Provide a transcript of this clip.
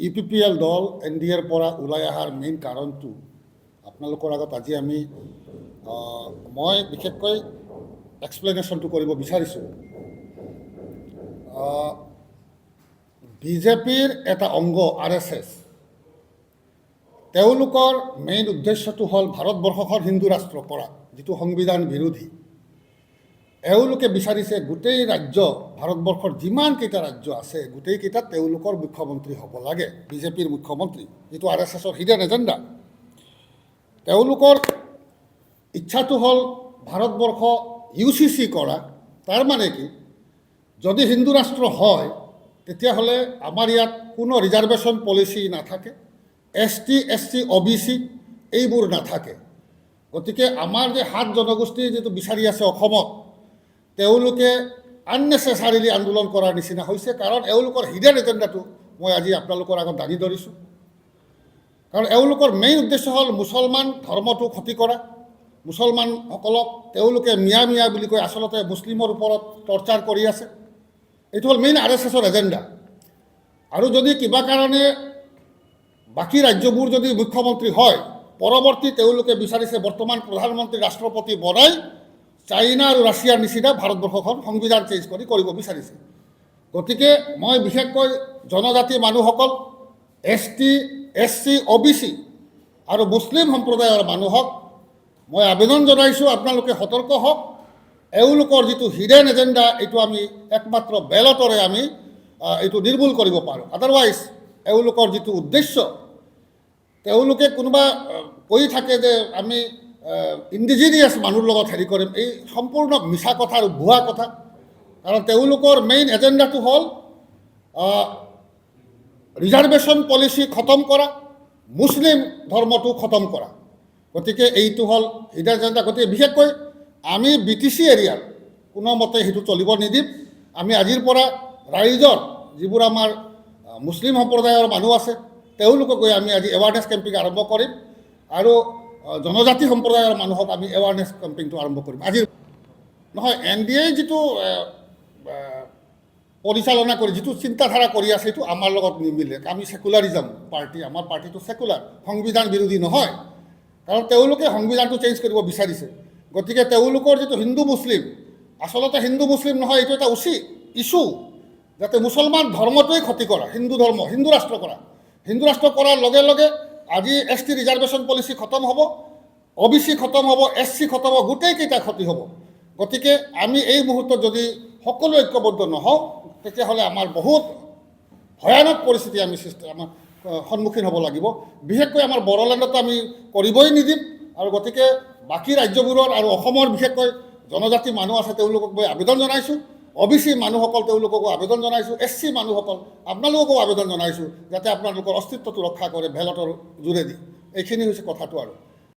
UPPL দল NDAৰ পৰা ওলাই অহাৰ মেইন কাৰণটো আপোনালোকৰ আগত আজি মই বিশেষকৈ এক্সপ্লেনেশ্যনটো কৰিব বিচাৰিছোঁ। বিজেপিৰ এটা অংগ RSS, তেওঁলোকৰ মেইন উদ্দেশ্যটো হ'ল ভাৰতবৰ্ষখন হিন্দু ৰাষ্ট্ৰ কৰা, যিটো সংবিধান বিৰোধী। এওঁলোকে বিচাৰিছে গোটেই ৰাজ্য, ভাৰতবৰ্ষৰ যিমানকেইটা ৰাজ্য আছে গোটেইকেইটাত তেওঁলোকৰ মুখ্যমন্ত্ৰী হ'ব লাগে, বিজেপিৰ মুখ্যমন্ত্ৰী, যিটো RSSৰ হিডেন এজেণ্ডা। তেওঁলোকৰ ইচ্ছাটো হ'ল ভাৰতবৰ্ষ UCC কৰা। তাৰ মানে কি, যদি হিন্দু ৰাষ্ট্ৰ হয় তেতিয়াহ'লে আমাৰ ইয়াত কোনো ৰিজাৰ্ভেশ্যন পলিচি নাথাকে, ST SC OBC এইবোৰ নাথাকে। গতিকে আমাৰ যে 7 জনগোষ্ঠী যিটো বিচাৰি আছে অসমত, তেওঁলোকে আননেচেচাৰিলি আন্দোলন কৰাৰ নিচিনা হৈছে, কাৰণ এওঁলোকৰ হিডেন এজেণ্ডাটো মই আজি আপোনালোকৰ আগত দাঙি ধৰিছোঁ। কাৰণ এওঁলোকৰ মেইন উদ্দেশ্য হ'ল মুছলমান ধৰ্মটো ক্ষতি কৰা, মুছলমানসকলক তেওঁলোকে মিয়া মিয়া বুলি কৈ আচলতে মুছলিমৰ ওপৰত টৰ্চাৰ কৰি আছে। এইটো হ'ল মেইন RSSৰ এজেণ্ডা। আৰু যদি কিবা কাৰণে বাকী ৰাজ্যবোৰ যদি মুখ্যমন্ত্ৰী হয়, পৰৱৰ্তী তেওঁলোকে বিচাৰিছে বৰ্তমান প্ৰধানমন্ত্ৰী ৰাষ্ট্ৰপতি বনাই চাইনা আৰু ৰাছিয়াৰ নিচিনা ভাৰতবৰ্ষখন সংবিধান চেঞ্জ কৰিব বিচাৰিছে। গতিকে মই বিশেষকৈ জনজাতি মানুহসকল, ST SC OBC আৰু মুছলিম সম্প্ৰদায়ৰ মানুহক মই আবেদন জনাইছোঁ, আপোনালোকে সতৰ্ক হওক। এওঁলোকৰ যিটো হিডেন এজেণ্ডা, এইটো আমি একমাত্ৰ বেলটৰে আমি এইটো নিৰ্মূল কৰিব পাৰোঁ। আদাৰৱাইজ এওঁলোকৰ যিটো উদ্দেশ্য, তেওঁলোকে কোনোবা কৈ থাকে যে আমি ইণ্ডিজিনিয়াছ মানুহৰ লগত হেৰি কৰিম, এই সম্পূৰ্ণ মিছা কথা আৰু ভুৱা কথা। কাৰণ তেওঁলোকৰ মেইন এজেণ্ডাটো হ'ল ৰিজাৰ্ভেশ্যন পলিচি খতম কৰা, মুছলিম ধৰ্মটো খতম কৰা। গতিকে এইটো হ'ল হিডেন এজেণ্ডা। গতিকে বিশেষকৈ আমি BTC এৰিয়াৰ কোনোমতে সেইটো চলিব নিদিম। আমি আজিৰ পৰা ৰাইজৰ যিবোৰ আমাৰ মুছলিম সম্প্ৰদায়ৰ মানুহ আছে তেওঁলোকক গৈ আমি আজি এৱাৰনেছ কেম্পিং আৰম্ভ কৰিম, আৰু জনজাতি সম্প্ৰদায়ৰ মানুহক আমি এৱাৰনেছ কেম্পিংটো আৰম্ভ কৰিম আজিৰ। নহয়, NDA যিটো পৰিচালনা কৰি যিটো চিন্তাধাৰা কৰি আছে সেইটো আমাৰ লগত নিমিলে। আমি ছেকুলাৰিজম পাৰ্টি, আমাৰ পাৰ্টিটো ছেকুলাৰ, সংবিধান বিৰোধী নহয়। কাৰণ তেওঁলোকে সংবিধানটো চেঞ্জ কৰিব বিচাৰিছে। গতিকে তেওঁলোকৰ যিটো হিন্দু মুছলিম, আচলতে হিন্দু মুছলিম নহয়, এইটো এটা ইছ্যু, যাতে মুছলমান ধৰ্মটোৱেই ক্ষতি কৰা, হিন্দু ধৰ্ম, হিন্দু ৰাষ্ট্ৰ কৰা। হিন্দু ৰাষ্ট্ৰ কৰাৰ লগে লগে আজি ST ৰিজাৰ্ভেশ্যন পলিচি খতম হ'ব, OBC খতম হ'ব, SC খতম হ'ব, গোটেইকেইটা ক্ষতি হ'ব। গতিকে আমি এই মুহূৰ্তত যদি সকলো ঐক্যবদ্ধ নহওঁ, তেতিয়াহ'লে আমাৰ বহুত ভয়ানক পৰিস্থিতি আমাৰ সন্মুখীন হ'ব লাগিব। বিশেষকৈ আমাৰ বড়োলেণ্ডতো আমি কৰিবই নিদিম। আৰু গতিকে বাকী ৰাজ্যবোৰৰ আৰু অসমৰ বিশেষকৈ জনজাতি মানুহ আছে তেওঁলোকক মই আবেদন জনাইছোঁ, OBC মানুহসকল তেওঁলোককো আবেদন জনাইছোঁ, SC মানুহসকল আপোনালোককো আবেদন জনাইছোঁ, যাতে আপোনালোকৰ অস্তিত্বটো ৰক্ষা কৰে বেলটৰ যোৰেদি। এইখিনি হৈছে কথাটো। আৰু